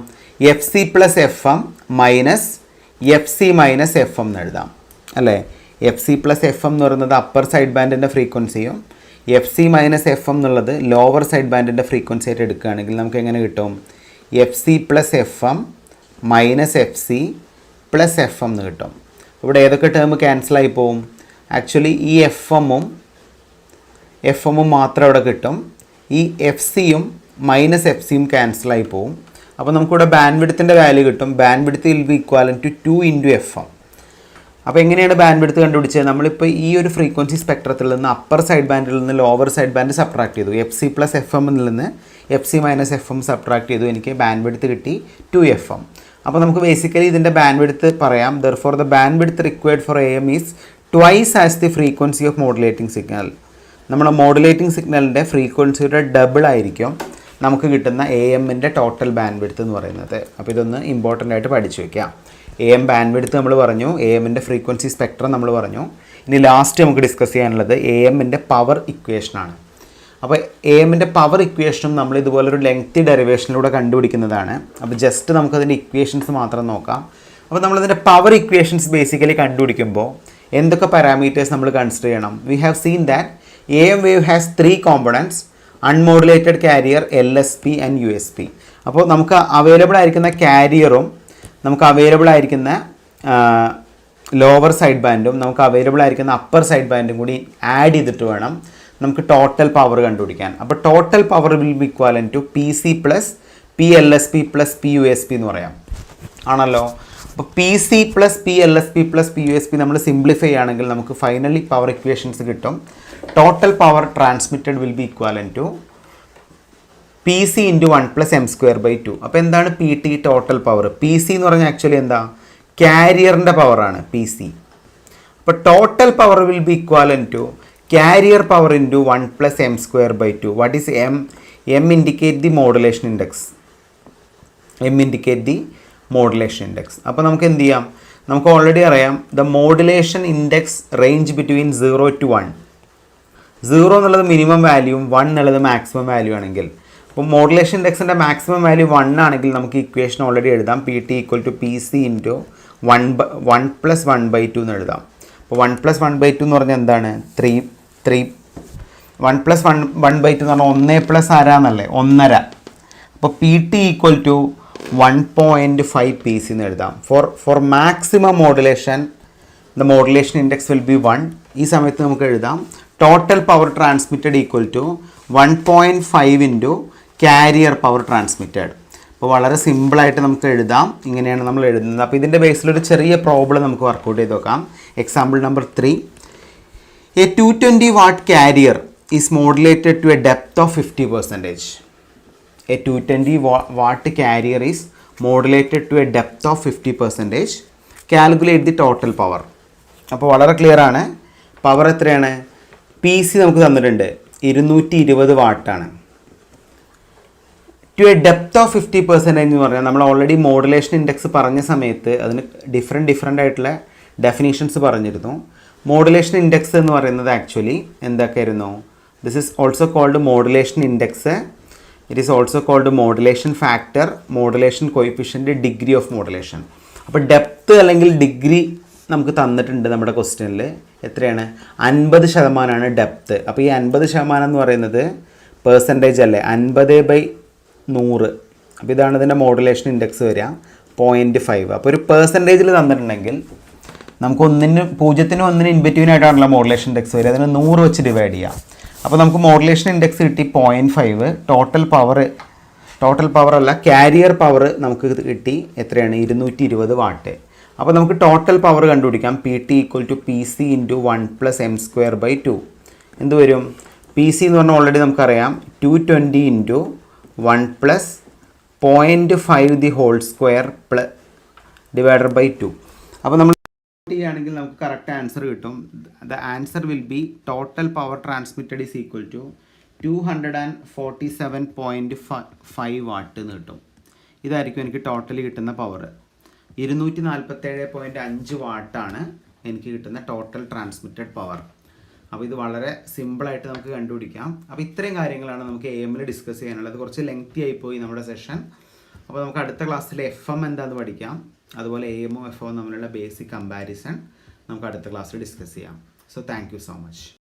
F C plus F M minus F C minus F M എന്ന് എഴുതാം അല്ലേ? F C plus F M എന്ന് പറയുന്നത് അപ്പർ സൈഡ് ബാൻഡിൻ്റെ ഫ്രീക്വൻസിയും F C minus F M എന്നുള്ളത് ലോവർ സൈഡ് ബാൻഡിൻ്റെ ഫ്രീക്വൻസി ആയിട്ട് എടുക്കുകയാണെങ്കിൽ നമുക്ക് എങ്ങനെ കിട്ടും? F C plus F M minus F C plus F M എന്ന് കിട്ടും. ഇവിടെ ഏതൊക്കെ ടേം ക്യാൻസലായി പോവും? ആക്ച്വലി ഈ എഫ് എമ്മും മാത്രം ഇവിടെ കിട്ടും. ഈ എഫ് സിയും മൈനസ് എഫ് സിയും ക്യാൻസലായി പോവും. അപ്പോൾ നമുക്കിവിടെ ബാൻഡ് വിഡ്ത്തിൻ്റെ വാല്യൂ കിട്ടും. Band width will be equal to 2 into F M. അപ്പോൾ എങ്ങനെയാണ് ബാൻഡ് വിഡ്ത്ത് കണ്ടുപിടിച്ചത്? നമ്മളിപ്പോൾ ഈ ഒരു ഫ്രീക്വൻസി സ്പെക്ട്രത്തിൽ നിന്ന് അപ്പർ സൈഡ് ബാൻഡിൽ നിന്ന് ലോവർ സൈഡ് ബാൻഡ് സബ്ട്രാക്ട് ചെയ്തു. എഫ് സി പ്ലസ് എഫ് എമ്മിൽ നിന്ന് F C minus F M subtract ചെയ്തു. എനിക്ക് ബാൻഡ് വിഡ്ത്ത് കിട്ടി 2 എഫ് എം. അപ്പോൾ നമുക്ക് ബേസിക്കലി ഇതിൻ്റെ ബാൻഡ് വിഡ്ത്ത് പറയാം. Therefore the band width required for A M is twice as the frequency of modulating signal. നമ്മുടെ മോഡുലേറ്റിംഗ് സിഗ്നലിൻ്റെ ഫ്രീക്വൻസിയുടെ ഡബിൾ ആയിരിക്കും നമുക്ക് കിട്ടുന്ന എ എമ്മിൻ്റെ ടോട്ടൽ ബാൻഡ് വിഡ്ത്ത് എന്ന് പറയുന്നത്. അപ്പോൾ ഇതൊന്ന് ഇമ്പോർട്ടൻ്റ് ആയിട്ട് പഠിച്ചു വയ്ക്കാം. എ എം ബാൻഡ് വിഡ്ത്ത് നമ്മൾ പറഞ്ഞു, എ എമ്മിൻ്റെ ഫ്രീക്വൻസി സ്പെക്ട്രം നമ്മൾ പറഞ്ഞു. ഇനി ലാസ്റ്റ് നമുക്ക് ഡിസ്കസ് ചെയ്യാനുള്ളത് എ എമ്മിൻ്റെ പവർ ഇക്വേഷനാണ്. അപ്പോൾ എ എമ്മിൻ്റെ പവർ ഇക്വേഷനും നമ്മൾ ഇതുപോലൊരു ലെങ്തി ഡെറിവേഷനിലൂടെ കണ്ടുപിടിക്കുന്നതാണ്. അപ്പോൾ ജസ്റ്റ് നമുക്കതിൻ്റെ ഇക്വേഷൻസ് മാത്രം നോക്കാം. അപ്പോൾ നമ്മളതിൻ്റെ പവർ ഇക്വേഷൻസ് ബേസിക്കലി കണ്ടുപിടിക്കുമ്പോൾ എന്തൊക്കെ പാരാമീറ്റേഴ്സ് നമ്മൾ കൺസിഡർ ചെയ്യണം? We have seen that A M wave has 3 components: unmodulated carrier, L S P and U S P. അപ്പോൾ നമുക്ക് അവൈലബിൾ ആയിരിക്കുന്ന കാരിയറും നമുക്ക് അവൈലബിൾ ആയിരിക്കുന്ന ലോവർ സൈഡ് ബാൻഡും നമുക്ക് അവൈലബിൾ ആയിരിക്കുന്ന അപ്പർ സൈഡ് ബാൻഡും കൂടി ആഡ് ചെയ്തിട്ട് വേണം നമുക്ക് ടോട്ടൽ പവർ കണ്ടുപിടിക്കാൻ. അപ്പോൾ total power will be equal to P C plus P L S P plus P U S P എന്ന് പറയാം, ആണല്ലോ. അപ്പോൾ P C plus P L S P plus P U S P നമ്മൾ സിംപ്ലിഫൈ ആണെങ്കിൽ നമുക്ക് ഫൈനലി പവർ ഇക്വേഷൻസ് കിട്ടും. Total power transmitted will be equal to P C into 1 plus M square by 2. അപ്പോൾ എന്താണ് P T total power? P C എന്ന് പറഞ്ഞാൽ ആക്ച്വലി എന്താ? കാരിയറിൻ്റെ പവറാണ് പി സി. അപ്പോൾ total power will be equal to carrier power into 1 plus M square by 2. What is M? M indicate the modulation index. അപ്പോൾ നമുക്ക് എന്ത് ചെയ്യാം? നമുക്ക് ഓൾറെഡി അറിയാം the modulation index range between 0 to 1. 0 എന്നുള്ളത് മിനിമം വാല്യൂവും 1 എന്നുള്ളത് മാക്സിമം വാല്യൂ ആണെങ്കിൽ, അപ്പോൾ മോഡുലേഷൻ ഇൻഡെക്സിൻ്റെ മാക്സിമം വാല്യൂ 1 ആണെങ്കിൽ നമുക്ക് ഇക്വേഷൻ ഓൾറെഡി എഴുതാം. P T equal to P C into 1 plus 1/2 എന്ന് എഴുതാം. അപ്പോൾ 1 പ്ലസ് 1/2 എന്ന് പറഞ്ഞാൽ എന്താണ്? 3 1 പ്ലസ് 1/2 എന്ന് പറഞ്ഞാൽ 1 പ്ലസ് ആരാന്നല്ലേ? 1.5. അപ്പോൾ P T equal to 1.5 P C എന്ന് എഴുതാം. For maximum modulation the modulation index will be 1. ഈ സമയത്ത് നമുക്ക് എഴുതാം total power transmitted equal to 1.5 into carrier power transmitted. അപ്പോൾ വളരെ സിമ്പിളായിട്ട് നമുക്ക് എഴുതാം. ഇങ്ങനെയാണ് നമ്മൾ എഴുതുന്നത്. അപ്പോൾ ഇതിൻ്റെ ബേസിലൊരു ചെറിയ പ്രോബ്ലം നമുക്ക് വർക്കൗട്ട് ചെയ്ത് നോക്കാം. Example number 3. A 220 watt carrier is modulated to a depth of 50%. A 220 watt carrier is modulated to a depth of 50%. Calculate the total power. അപ്പോൾ വളരെ ക്ലിയർ ആണ്. പവർ എത്രയാണ്? പി സി നമുക്ക് തന്നിട്ടുണ്ട് 220 വാട്ടാണ്. ടു എ ഡെപ്ത് ഓഫ് 50% എന്ന് പറഞ്ഞാൽ നമ്മൾ ഓൾറെഡി മോഡുലേഷൻ ഇൻഡെക്സ് പറഞ്ഞ സമയത്ത് അതിന് ഡിഫറെൻ്റ് ആയിട്ടുള്ള ഡെഫിനേഷൻസ് പറഞ്ഞിരുന്നു. മോഡുലേഷൻ ഇൻഡെക്സ് എന്ന് പറയുന്നത് ആക്ച്വലി എന്തൊക്കെയായിരുന്നു? This is also called modulation index, it is also called modulation factor, modulation coefficient, degree of modulation. അപ്പോൾ ഡെപ്ത് അല്ലെങ്കിൽ ഡിഗ്രി നമുക്ക് തന്നിട്ടുണ്ട് നമ്മുടെ ക്വസ്റ്റ്യനിൽ. എത്രയാണ്? 50% ഡെപ്ത്. അപ്പോൾ ഈ 50% എന്ന് പറയുന്നത് പെർസെൻറ്റേജ് അല്ലേ? 50/100. അപ്പോൾ ഇതാണ് ഇതിൻ്റെ മോഡുലേഷൻ ഇൻഡെക്സ് വരിക 0.5. അപ്പോൾ ഒരു പെർസെൻറ്റേജിൽ തന്നിട്ടുണ്ടെങ്കിൽ നമുക്ക് 0നും 1നും ഇൻബിറ്റ്വീനായിട്ടാണല്ലോ മോഡുലേഷൻ ഇൻഡെക്സ് വരിക. അതിന് 100 വെച്ച് ഡിവൈഡ് ചെയ്യാം. അപ്പോൾ നമുക്ക് മോഡുലേഷൻ ഇൻഡെക്സ് കിട്ടി 0.5. ടോട്ടൽ പവർ അല്ല, കാരിയർ പവർ നമുക്ക് കിട്ടി എത്രയാണ്? 220 വാട്ട്. അപ്പോൾ നമുക്ക് ടോട്ടൽ പവർ കണ്ടുപിടിക്കാം. P T equal to P C into 1 plus M square by 2. എന്ത് വരും? പി സി എന്ന് പറഞ്ഞാൽ ഓൾറെഡി നമുക്കറിയാം 220 into 1 plus 0.5 the whole square divided by 2. അപ്പോൾ നമ്മൾ ചെയ്യുകയാണെങ്കിൽ നമുക്ക് കറക്റ്റ് ആൻസർ കിട്ടും. The answer will be total power transmitted is equal to 247.5 watt എന്ന് കിട്ടും. ഇതായിരിക്കും എനിക്ക് ടോട്ടലി കിട്ടുന്ന പവർ. 247.5 വാട്ടാണ് എനിക്ക് കിട്ടുന്ന ടോട്ടൽ ട്രാൻസ്മിറ്റഡ് പവർ. അപ്പോൾ ഇത് വളരെ സിമ്പിളായിട്ട് നമുക്ക് കണ്ടുപിടിക്കാം. അപ്പോൾ ഇത്രയും കാര്യങ്ങളാണ് നമുക്ക് AM ഡിസ്കസ് ചെയ്യാനുള്ളത്. കുറച്ച് ലെങ്തി ആയിപ്പോയി നമ്മുടെ സെഷൻ. അപ്പോൾ നമുക്ക് അടുത്ത ക്ലാസ്സിൽ FM എന്താണെന്ന് പഠിക്കാം. അതുപോലെ AM ഉം FM തമ്മിലുള്ള ബേസിക് കമ്പാരിസൺ നമുക്ക് അടുത്ത ക്ലാസ്സിൽ ഡിസ്കസ് ചെയ്യാം. So thank you so much.